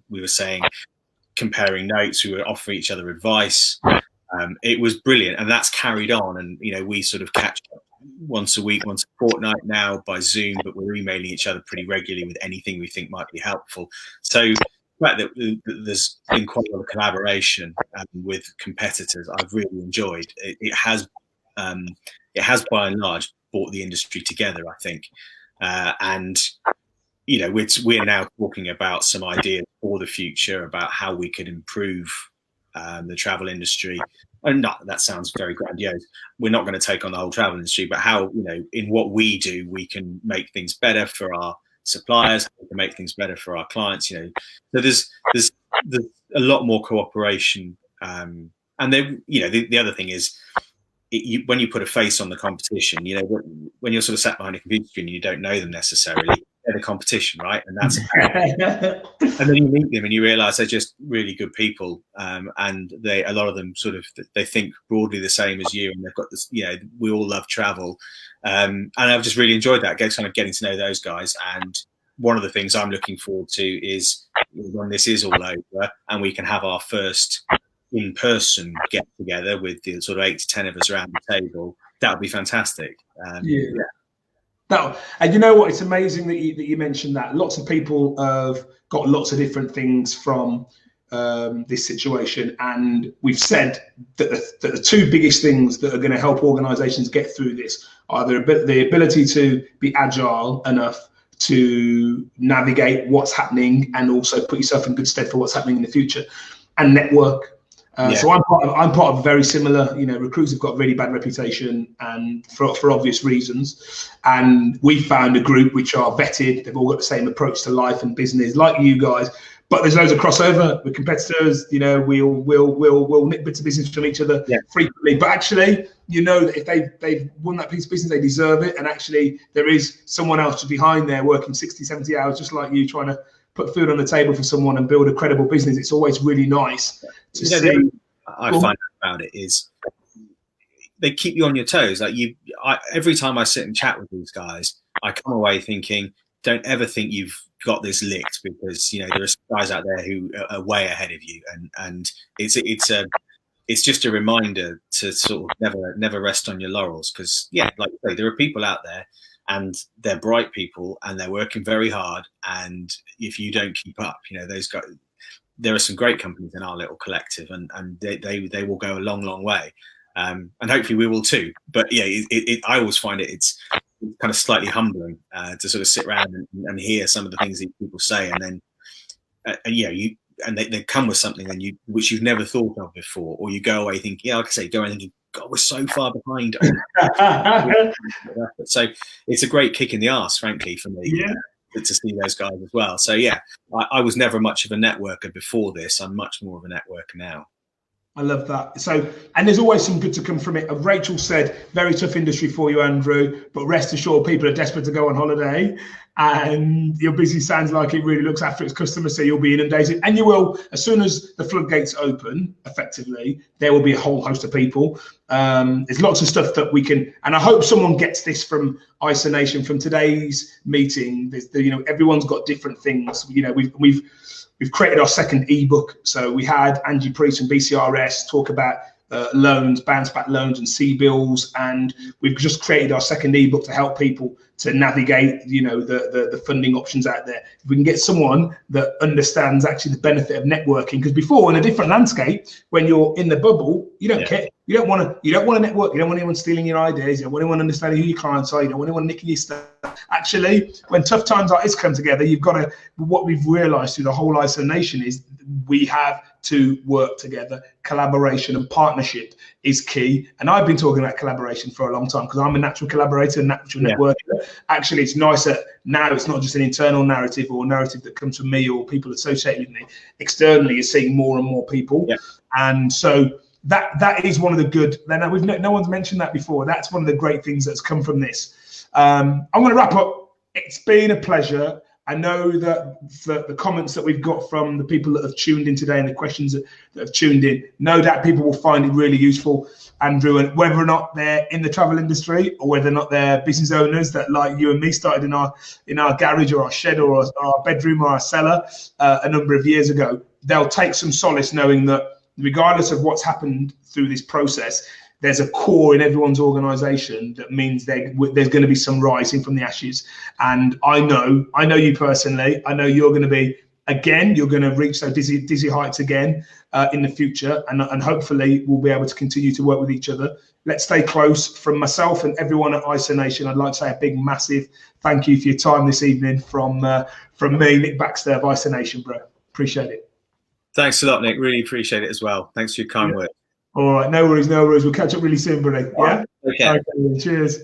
We were saying, comparing notes. We were offering each other advice. It was brilliant, and that's carried on. And we sort of catch up once a week, once a fortnight now by Zoom, but we're emailing each other pretty regularly with anything we think might be helpful. So the fact that there's been quite a lot of collaboration with competitors, I've really enjoyed. It has by and large brought the industry together, I think, and we're now talking about some ideas for the future about how we could improve the travel industry. And that sounds very grandiose. We're not going to take on the whole travel industry, but how, in what we do, we can make things better for our suppliers, we can make things better for our clients. So there's a lot more cooperation. And then, the other thing is, when you put a face on the competition, when you're sort of sat behind a computer screen and you don't know them necessarily, they're the competition, right? And that's and then you meet them and you realise they're just really good people, and a lot of them sort of they think broadly the same as you, and they've got this. We all love travel, and I've just really enjoyed that, kind of getting to know those guys. And one of the things I'm looking forward to is when this is all over and we can have our first in-person get together with the sort of 8 to 10 of us around the table. That would be fantastic.
And you know what? It's amazing that you mentioned that. Lots of people have got lots of different things from this situation, and we've said that the two biggest things that are going to help organisations get through this are the ability to be agile enough to navigate what's happening and also put yourself in good stead for what's happening in the future, and network. So I'm part of very similar, recruits have got a really bad reputation, and for obvious reasons. And we found a group which are vetted. They've all got the same approach to life and business, like you guys. But there's loads of crossover with competitors. We'll nick bits of business from each other frequently. But actually, that if they've won that piece of business, they deserve it. And actually, there is someone else behind there working 60, 70 hours, just like you, trying to put food on the table for someone and build a credible business. It's always really nice to see.
I find about it is they keep you on your toes. Like every time I sit and chat with these guys, I come away thinking, don't ever think you've got this licked, because there are guys out there who are way ahead of you, and it's just a reminder to sort of never rest on your laurels, because like you say, there are people out there, and they're bright people, and they're working very hard. And if you don't keep up, those guys, there are some great companies in our little collective, and they will go a long, long way. And hopefully we will too. But I always find it's kind of slightly humbling to sort of sit around and hear some of the things that people say, and then they come with something which you've never thought of before, or you go away thinking, like I say, thinking, God, we're so far behind. So it's a great kick in the arse, frankly, for me. To see those guys as well. So I was never much of a networker before this. I'm much more of a networker now.
I love that. So, and there's always some good to come from it. Rachel said, very tough industry for you, Andrew, but rest assured, people are desperate to go on holiday, and your business sounds like it really looks after its customers, so you'll be inundated. And you will, as soon as the floodgates open, effectively, there will be a whole host of people. There's lots of stuff that we can, and I hope someone gets this from IsoNation, from today's meeting. Everyone's got different things. We've created our second ebook. So we had Angie Priest from BCRS talk about loans, bounce back loans and C-bills, and we've just created our second ebook to help people to navigate the funding options out there. If we can get someone that understands actually the benefit of networking, because before, in a different landscape, when you're in the bubble, you don't care. You don't want to network. You don't want anyone stealing your ideas. You don't want anyone understanding who your clients are. You don't want anyone nicking your stuff. Actually, when tough times like this come together, you've got to. What we've realised through the whole IsoNation is we have to work together. Collaboration and partnership is key. And I've been talking about collaboration for a long time, because I'm a natural collaborator, natural networker. Actually, it's nice that now it's not just an internal narrative or narrative that comes from me or people associated with me. Externally, you're seeing more and more people, and so. That is one of the good. No one's mentioned that before. That's one of the great things that's come from this. I'm going to wrap up. It's been a pleasure. I know that the comments that we've got from the people that have tuned in today and the questions that have tuned in, no doubt people will find it really useful, Andrew, and whether or not they're in the travel industry or whether or not they're business owners that, like you and me, started in our garage or our shed or our bedroom or our cellar a number of years ago, they'll take some solace knowing that regardless of what's happened through this process, there's a core in everyone's organization that means there's going to be some rising from the ashes. And I know you personally. I know you're going to be, again, you're going to reach those dizzy heights again in the future. And hopefully we'll be able to continue to work with each other. Let's stay close. From myself and everyone at IsoNation, I'd like to say a big, massive thank you for your time this evening from me, Nick Baxter of IsoNation, bro. Appreciate it.
Thanks a lot, Nick. Really appreciate it as well. Thanks for your kind words.
All right, no worries. We'll catch up really soon, buddy. Yeah?
Okay.
Cheers.